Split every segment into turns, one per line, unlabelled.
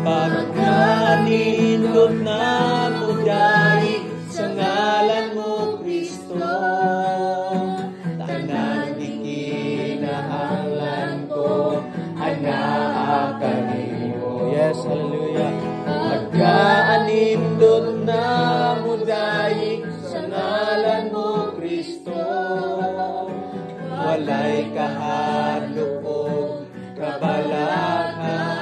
Pagkanindot na mo dahil sa ngalan mo, Kristo, tanan di kinahanglan ko, anak kanimo. Yes, hallelujah. Pagkanindot na mo dahil sa ngalan mo, Kristo, walay kahadlok o kabalakan.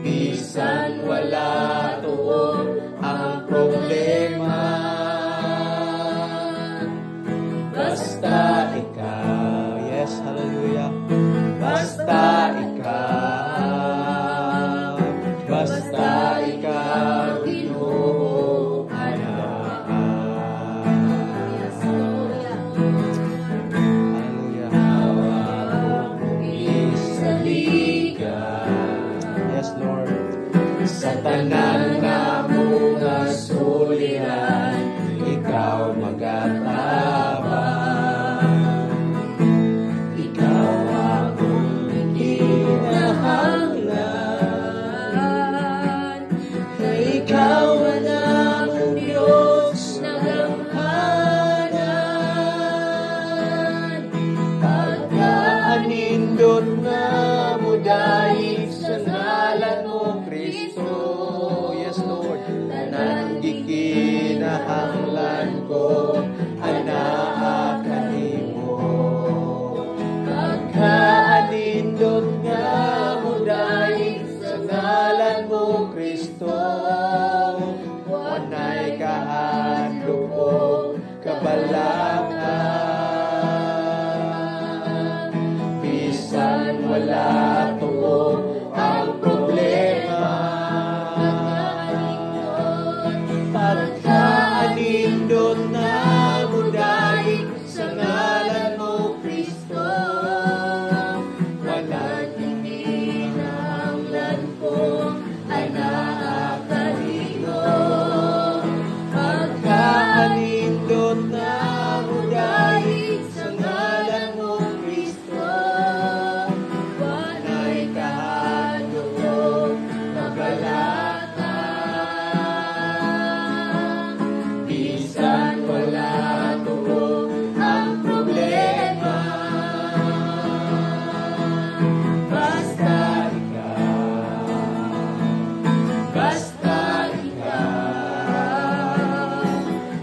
Bisan wala tuon ang problema, basta ikaw. Yes, hallelujah. Basta ikaw. Basta ikaw, Ginoo, anak. Hallelujah. Hawak mo isaligan. Yes, Lord. Sa tanan na mo nga suliran, ikaw magatabang. Ikaw akong kinahanglan. Ikaw ang among Diyos na gamhanan. Pagkaanindot na mo dahil sa ngalan mo, Kristo. Yes, Lord. Tanan di kinahanglan ko, anak kanimo. Pagkaanindot nga mo dahil sa ngalan mo, Kristo, wanay kahadlok o kabalakan. Bisan wala tuon ang problema, pagkaanindot na mo dahil sa ngalan mo, Kristo, walang kinahanglan ko, anak kanino. Pagkaanindot na mo dahil sa ngalan mo, Kristo, wanay kahadlok o kabalakan. Bisan wala tuon ang problema, basta ikaw. Basta ikaw.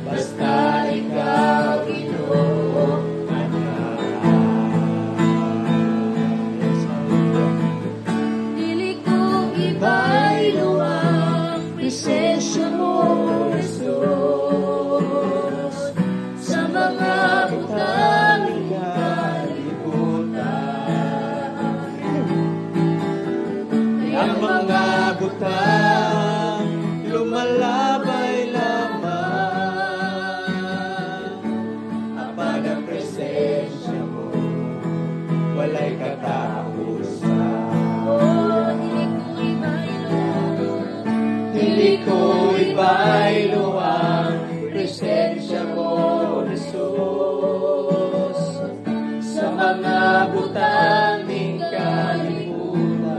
Basta ikaw, Ginoo, anak. Yes, hallelujah.
Dili ko ibaylo ang presensya mo, Jesus, sa mga
Utang
utang
kalibutan, ang mga butang lumalabay lamang. Apan ang presensya mo, walay katapusan.
oh, dili ko ibaylo.
Dili ko ibaylo ang presensya mo, Jesus, sa mga butang ning kalibutan.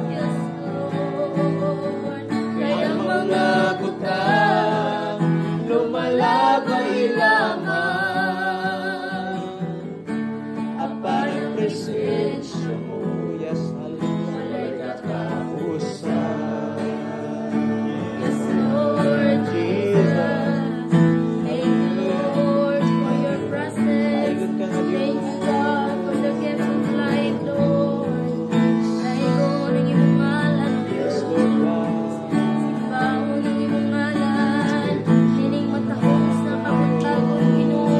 Yes, Lord.
Kaya mga butang lumalabay lamang. Apan ang presensya mo, yes, hallelujah, walay katapusan.
Yes, Lord
Jesus.
Thank you, Lord, for your presence.
Ayun ka nga,
Thank you,
Diyos.
God, for the gift of life, Lord. Naigo ng iyong ngalan,
Yes,
Lord.
Lord God.
Baon ng iyong ngalan. Hining matahong sa kabutagong Ginoo.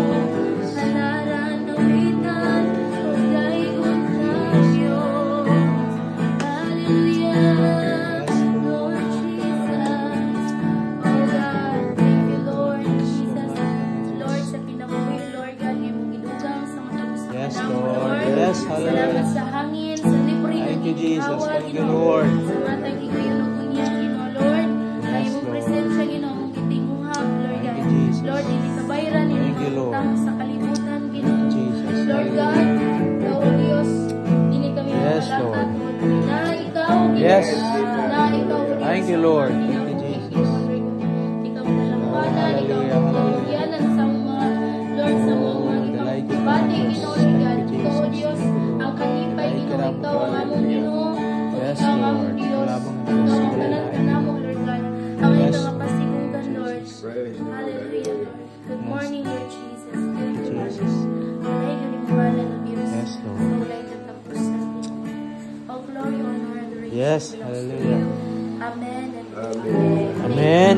Hanaran ng witan, pagdaigon na Diyos. Hallelujah, Lord Jesus. Oh God, thank you, Lord Jesus. Lord, sa kinabuhi, Lord God, iyong gidugang sa matapos sa
Yes,
panahon,
Lord. Yes,
Salamat
hallelujah.
sa hangin, sa libre
Thank you,
ng
Jesus.
ginawa,
Thank you,
Ginoo.
Lord.
Sa matang igayunog niya, Ginoo, Lord. Sa
Yes,
imong
Lord.
presensya, Ginoo, mong gitinguhang, Lord
Thank
God.
you, Jesus.
Lord, hindi kabayran, hindi
Thank you, Lord.
mangutang sa kalibutan,
Thank you,
Ginoo.
Jesus.
Lord God,
Hallelujah.
Lord Diyos, hindi kami
Yes,
mapalakad,
Lord.
Lord Na ikaw,
Yes.
Na ikaw,
Thank you, Lord.
Thank you, Lord. Ikaw na lang pala, ikaw ang pagkakyanan sa mga, Lord, sa mga ikapagpati, Ginoo, God. Ikaw, O Diyos, ang kalipay, Ginoo, ikaw ang among Ginoo,
Yes,
ikaw ang
Lord.
among Diyos,
Wala bang
ikaw ang
Diyos?
tanan ka namo, Lord God. Ang
Yes.
ikaw ang pasigugan, Lord. Hallelujah, Lord. Good morning, Lord Jesus. Good
Jesus.
Alay, galing mo ngalan ng Diyos.
Yes, Lord.
So, like the tapusan. All glory, honor, and adoration
Yes,
belongs to
hallelujah.
you. Amen and amen.
Amen.